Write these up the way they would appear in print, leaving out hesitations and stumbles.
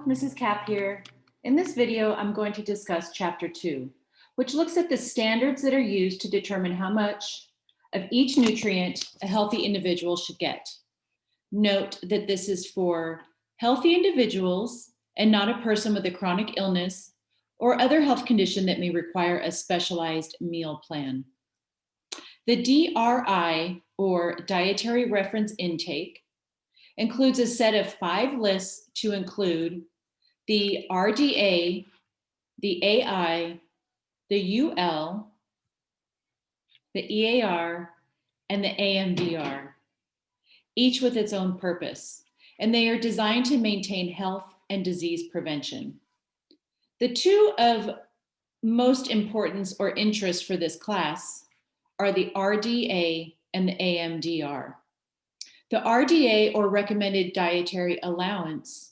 Mrs. Kapp here. In this video, I'm going to discuss Chapter 2, which looks at the standards that are used to determine how much of each nutrient a healthy individual should get. Note that this is for healthy individuals and not a person with a chronic illness or other health condition that may require a specialized meal plan. The DRI, or Dietary Reference Intake, includes a set of 5 lists to include the RDA, the AI, the UL, the EAR, and the AMDR, each with its own purpose, and they are designed to maintain health and disease prevention. The two of most importance or interest for this class are the RDA and the AMDR. The RDA, or Recommended Dietary Allowance,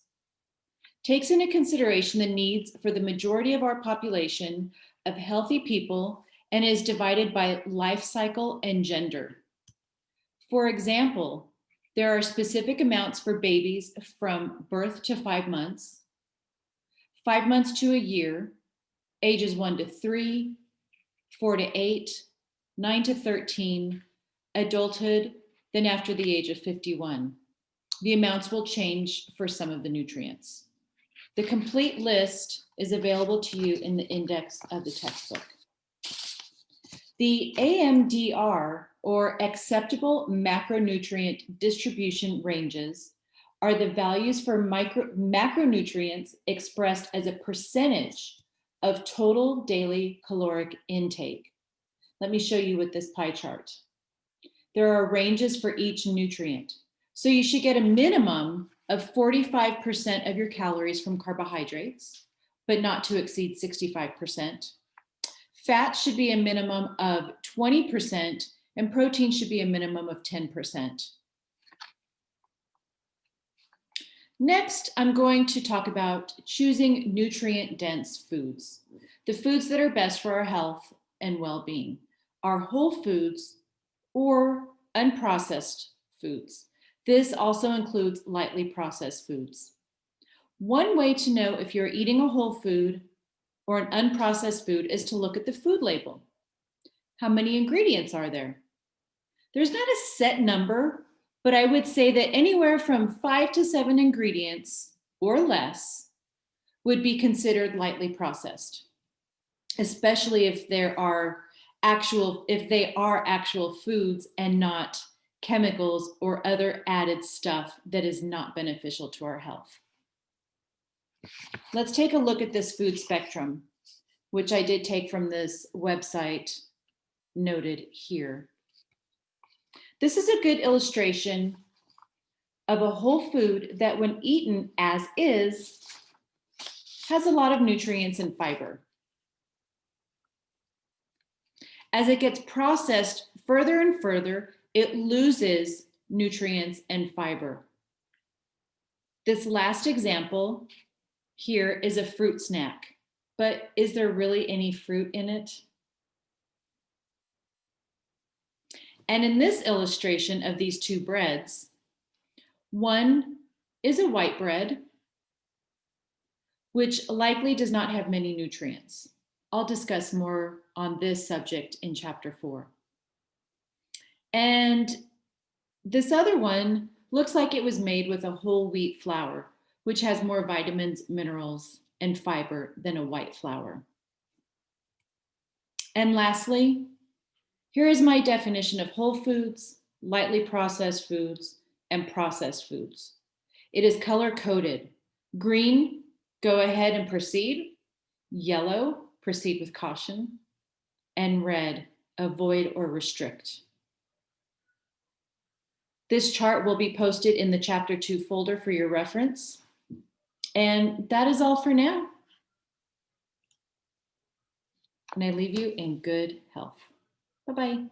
takes into consideration the needs for the majority of our population of healthy people and is divided by life cycle and gender. For example, there are specific amounts for babies from birth to 5 months, 5 months to a year, ages 1 to 3, 4 to 8, 9 to 13, adulthood, then after the age of 51. The amounts will change for some of the nutrients. The complete list is available to you in the index of the textbook. The AMDR, or Acceptable Macronutrient Distribution Ranges, are the values for macronutrients expressed as a percentage of total daily caloric intake. Let me show you with this pie chart. There are ranges for each nutrient. So you should get a minimum of 45% of your calories from carbohydrates, but not to exceed 65%. Fat should be a minimum of 20%, and protein should be a minimum of 10%. Next, I'm going to talk about choosing nutrient-dense foods. The foods that are best for our health and well-being are whole foods or unprocessed foods. This also includes lightly processed foods. One way to know if you're eating a whole food or an unprocessed food is to look at the food label. How many ingredients are there? There's not a set number, but I would say that anywhere from 5 to 7 ingredients or less would be considered lightly processed, especially if they are actual foods and not chemicals or other added stuff that is not beneficial to our health. Let's take a look at this food spectrum, which I did take from this website noted here. This is a good illustration of a whole food that, when eaten as is, has a lot of nutrients and fiber. As it gets processed further and further, it loses nutrients and fiber. This last example here is a fruit snack, but is there really any fruit in it? And in this illustration of these two breads, one is a white bread, which likely does not have many nutrients. I'll discuss more on this subject in Chapter 4. And this other one looks like it was made with a whole wheat flour, which has more vitamins, minerals, and fiber than a white flour. And lastly, here is my definition of whole foods, lightly processed foods, and processed foods. It is color-coded. Green, go ahead and proceed. Yellow, proceed with caution. And red, avoid or restrict. This chart will be posted in the Chapter 2 folder for your reference. And that is all for now. And I leave you in good health. Bye-bye.